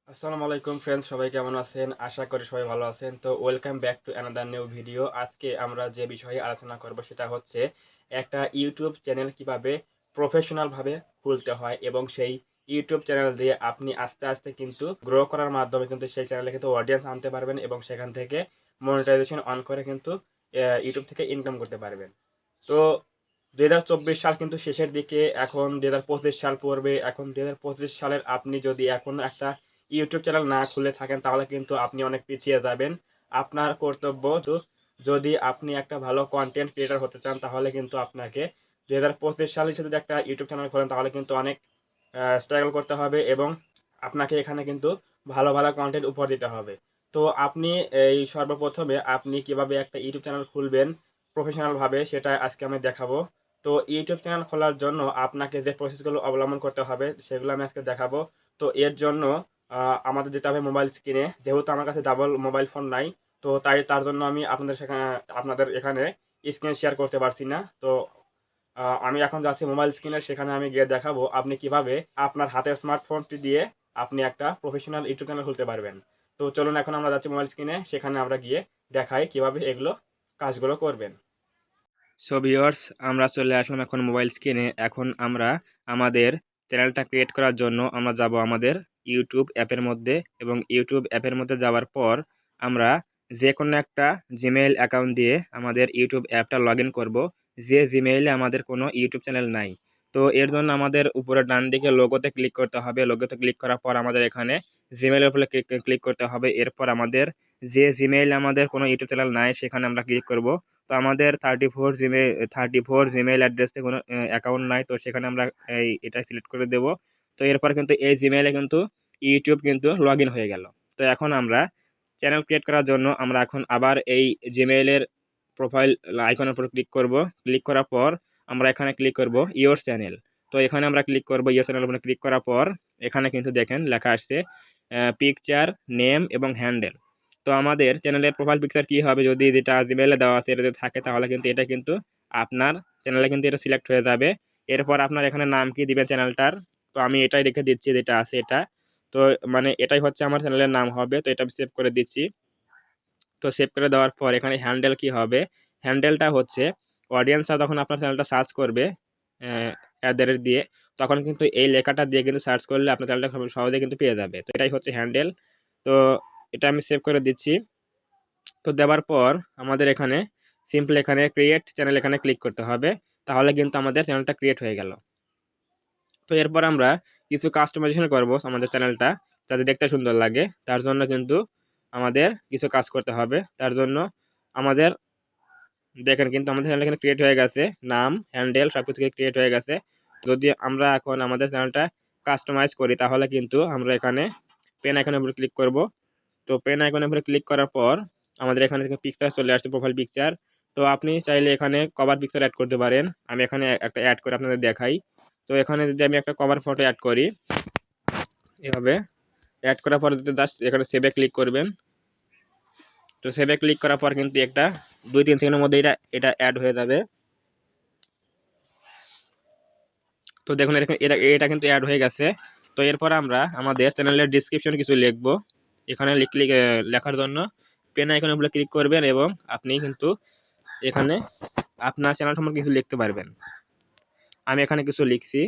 আসসালামু আলাইকুম ফ্রেন্ডস, সবাই কেমন আছেন? আশা করি সবাই ভালো আছেন। তো welcome back to another new video. আজকে আমরা যে বিষয়ে আলোচনা করব সেটা হচ্ছে একটা ইউটিউব চ্যানেল কিভাবে প্রফেশনাল ভাবে খুলতে হয় এবং সেই ইউটিউব চ্যানেল দিয়ে আপনি আস্তে আস্তে কিন্তু গ্রো করার মাধ্যমে কিন্তু সেই চ্যানেলে কিন্তু অডিয়েন্স আনতে পারবেন এবং সেখান থেকে মনিটাইজেশন অন করে কিন্তু ইউটিউব থেকে ইনকাম করতে পারবেন। তো 2024 সাল কিন্তু শেষের দিকে, এখন 2025 সাল পড়বে। এখন 2025 সালের আপনি যদি এখন একটা ইউটিউব চ্যানেল না খুলে থাকেন তাহলে কিন্তু আপনি অনেক পিছিয়ে যাবেন। আপনার কর্তব্য যদি আপনি একটা ভালো কনটেন্ট ক্রিয়েটর হতে চান তাহলে কিন্তু আপনাকে 2025 সালে যদি একটা ইউটিউব চ্যানেল খোলেন তাহলে কিন্তু অনেক স্ট্রাগল করতে হবে এবং আপনাকে এখানে কিন্তু ভালো ভালো কনটেন্ট উপহার দিতে হবে। তো আপনি এই সর্বপ্রথমে আপনি কিভাবে একটা ইউটিউব চ্যানেল খুলবেন প্রফেশনাল ভাবে সেটা আজকে আমি দেখাবো। তো ইউটিউব চ্যানেল খোলার জন্য আপনাকে যে প্রসেসগুলো অবলম্বন করতে হবে সেগুলো আমি আজকে দেখাবো। তো এর জন্য আমাদের যেতে হবে মোবাইল স্ক্রিনে। যেহেতু আমার কাছে ডাবল মোবাইল ফোন নাই, তো তার জন্য আমি আপনাদের এখানে স্ক্রিন শেয়ার করতে পারছি না। তো আমি এখন যাচ্ছি মোবাইল স্ক্রিনে, সেখানে আমি গিয়ে দেখাবো আপনি কিভাবে আপনার হাতের স্মার্টফোনটি দিয়ে আপনি একটা প্রফেশনাল ইউটিউব চ্যানেল খুলতে পারবেন। তো চলুন এখন আমরা যাচ্ছি মোবাইল স্ক্রিনে, সেখানে আমরা গিয়ে দেখাই কিভাবে এগুলো কাজগুলো করবেন। সো ভিউয়ার্স, আমরা চলে আসলাম এখন মোবাইল স্ক্রিনে। এখন আমরা আমাদের চ্যানেলটা ক্রিয়েট করার জন্য আমরা যাব আমাদের ইউটিউব অ্যাপের মধ্যে এবং ইউটিউব অ্যাপের মধ্যে যাওয়ার পর আমরা যে কোনো একটা জিমেইল অ্যাকাউন্ট দিয়ে আমাদের ইউটিউব অ্যাপটা লগ ইন করবো, যে জিমেইলে আমাদের কোনো ইউটিউব চ্যানেল নাই। তো এর জন্য আমাদের উপরে ডান দিকে লোগোতে ক্লিক করতে হবে। লোগোতে ক্লিক করার পর আমাদের এখানে জিমেইলের উপরে ক্লিক করতে হবে। এরপর আমাদের যে জিমেইলে আমাদের কোনো ইউটিউব চ্যানেল নাই সেখানে আমরা ক্লিক করব। তো আমাদের 34 জিমেইল অ্যাড্রেসে কোনো অ্যাকাউন্ট নাই, তো সেখানে আমরা এটা সিলেক্ট করে দেব। তো এরপর কিন্তু এই জিমেইলে কিন্তু ইউটিউব কিন্তু লগ ইন হয়ে গেল। তো এখন আমরা চ্যানেল ক্রিয়েট করার জন্য আমরা এখন আবার এই জিমেইলের প্রোফাইল আইকনের উপর ক্লিক করব। ক্লিক করার পর আমরা এখানে ক্লিক করব ইওর চ্যানেল। তো এখানে আমরা ক্লিক করব ইওর চ্যানেল উপরে ক্লিক করার পর এখানে কিন্তু দেখেন লেখা আসছে পিকচার, নেম এবং হ্যান্ডেল। তো আমাদের চ্যানেলের প্রোফাইল পিকচার কি হবে, যদি যেটা জিমেইলে দেওয়া আছে এটা যদি থাকে তাহলে কিন্তু এটা কিন্তু আপনার চ্যানেলে কিন্তু এটা সিলেক্ট হয়ে যাবে। এরপর আপনার এখানে নাম কি দিবেন চ্যানেলটার। তো আমি এটাই রেখে দিচ্ছি যেটা আছে এটা। তো মানে এটাই হচ্ছে আমার চ্যানেলের নাম হবে, তো এটা আমি সেভ করে দিচ্ছি। তো সেভ করে দেওয়ার পর এখানে হ্যান্ডেল কি হবে, হ্যান্ডেলটা হচ্ছে অডিয়েন্সরা যখন আপনার চ্যানেলটা সার্চ করবে অ্যাড দিয়ে, তখন কিন্তু এই লেখাটা দিয়ে কিন্তু সার্চ করলে আপনার চ্যানেলটা খুব সহজে কিন্তু পেয়ে যাবে। তো এটাই হচ্ছে হ্যান্ডেল। তো এটা আমি সেভ করে দিচ্ছি। তো দেওয়ার পর আমাদের এখানে সিম্পল এখানে ক্রিয়েট চ্যানেল এখানে ক্লিক করতে হবে, তাহলে কিন্তু আমাদের চ্যানেলটা ক্রিয়েট হয়ে গেল। তো এরপর আমরা কিছু কাস্টমাইজেশন করব আমাদের চ্যানেলটা যাতে দেখতে সুন্দর লাগে। তার জন্য কিন্তু আমাদের কিছু কাজ করতে হবে। তার জন্য আমাদের দেখেন কিন্তু আমাদের চ্যানেল এখানে ক্রিয়েট হয়ে গেছে, নাম, হ্যান্ডেল সব কিছু ক্রিয়েট হয়ে গেছে। যদি আমরা এখন আমাদের চ্যানেলটা কাস্টমাইজ করি তাহলে কিন্তু আমরা এখানে পেন আইকনের উপর ক্লিক করব। তো পেন আইকনের উপরে ক্লিক করার পর আমাদের এখানে থেকে পিকচার চলে আসছে, প্রোফাইল পিকচার। তো আপনি চাইলে এখানে কভার পিকচার অ্যাড করতে পারেন। আমি এখানে একটা অ্যাড করে আপনাদের দেখাই। তো এখানে যদি আমি একটা কভার ফটো অ্যাড করি, এভাবে অ্যাড করার পর যদি জাস্ট এখানে সেভে ক্লিক করবেন। তো সেভে ক্লিক করার পর কিন্তু একটা 2-3 সেকেন্ডের মধ্যে এটা এটা অ্যাড হয়ে যাবে। তো দেখুন এটা এটা এটা কিন্তু অ্যাড হয়ে গেছে। তো এরপর আমরা আমাদের চ্যানেলের ডিসক্রিপশন কিছু লিখবো। এখানে লেখার জন্য পেন আইকনের উপরে ক্লিক করবেন এবং আপনি কিন্তু এখানে আপনার চ্যানেল সম্পর্কে কিছু লিখতে পারবেন। আমি এখানে কিছু লিখছি।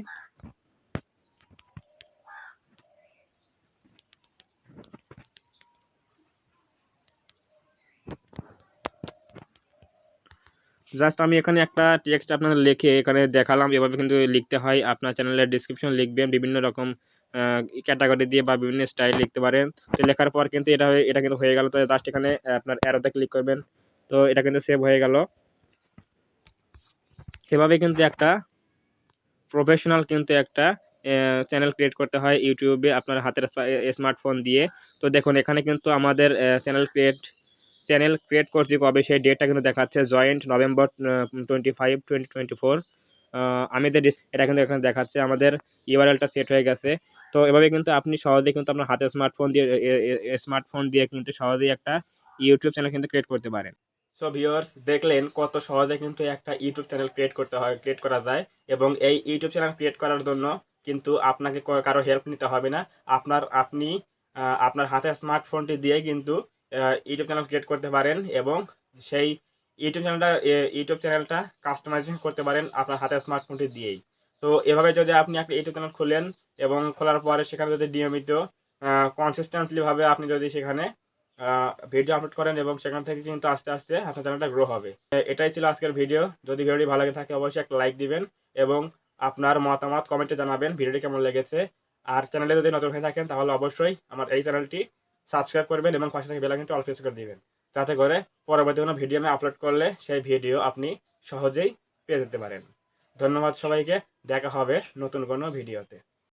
জাস্ট আমি এখানে একটা টেক্সট আপনাদের লিখে এখানে দেখালাম, এভাবে কিন্তু লিখতে হয়। আপনার চ্যানেলের ডিসক্রিপশন লিখবেন বিভিন্ন রকম ক্যাটাগরি দিয়ে বা বিভিন্ন স্টাইল লিখতে পারেন। তো লেখার পর কিন্তু এটা কিন্তু হয়ে গেল। তো জাস্ট এখানে আপনার অ্যারোতে ক্লিক করবেন। তো এটা কিন্তু সেভ হয়ে গেল। সেভাবে কিন্তু একটা প্রফেশনাল কিন্তু একটা চ্যানেল ক্রিয়েট করতে হয় ইউটিউবে আপনার হাতের স্মার্টফোন দিয়ে। তো দেখুন এখানে কিন্তু আমাদের চ্যানেল ক্রিয়েট করছি কবে সেই ডেটটা কিন্তু দেখাচ্ছে, জয়েন্ট নভেম্বর 25, 2024। আমি যে এটা কিন্তু এখানে দেখাচ্ছে আমাদের ইউআরএলটা সেট হয়ে গেছে। তো এভাবে কিন্তু আপনি সহজেই কিন্তু আপনার হাতের স্মার্টফোন দিয়ে কিন্তু সহজেই একটা ইউটিউব চ্যানেল কিন্তু ক্রিয়েট করতে পারেন। সো ভিউয়ার্স, দেখলেন কত সহজে কিন্তু একটা ইউটিউব চ্যানেল ক্রিয়েট করা যায় এবং এই ইউটিউব চ্যানেল ক্রিয়েট করার জন্য কিন্তু আপনাকে কারো হেল্প নিতে হবে না। আপনি আপনার হাতে স্মার্টফোনটি দিয়ে কিন্তু ইউটিউব চ্যানেল ক্রিয়েট করতে পারেন এবং সেই ইউটিউব চ্যানেলটা কাস্টমাইজেশন করতে পারেন আপনার হাতে স্মার্টফোনটি দিয়েই। তো এভাবে যদি আপনি একটা ইউটিউব চ্যানেল খোলেন এবং খোলার পরে সেখানে যদি নিয়মিত কনসিস্টেন্টলি ভাবে আপনি যদি সেখানে ভিডিও আপলোড করেন এবং সেখান থেকে কিন্তু আস্তে, আস্তে আপনার চ্যানেলটা গ্রো হবে। এটাই ছিল আজকের ভিডিও। যদি ভিডিওটি ভালো লাগে থাকে অবশ্যই একটা লাইক দিবেন এবং আপনার মতামত কমেন্টে জানাবেন ভিডিওটি কেমন লেগেছে। আর চ্যানেলে যদি নতুন হয়ে থাকেন তাহলে অবশ্যই আমার এই চ্যানেলটি সাবস্ক্রাইব করবেন এবং পাশে থাকা বেল আইকনটি অল প্রেস করে দিবেন। যাতে করে পরবর্তী কোনো ভিডিও আমি আপলোড করলে সেই ভিডিও আপনি সহজেই পেয়ে যেতে পারেন। ধন্যবাদ সবাইকে। দেখা হবে নতুন কোনো ভিডিওতে।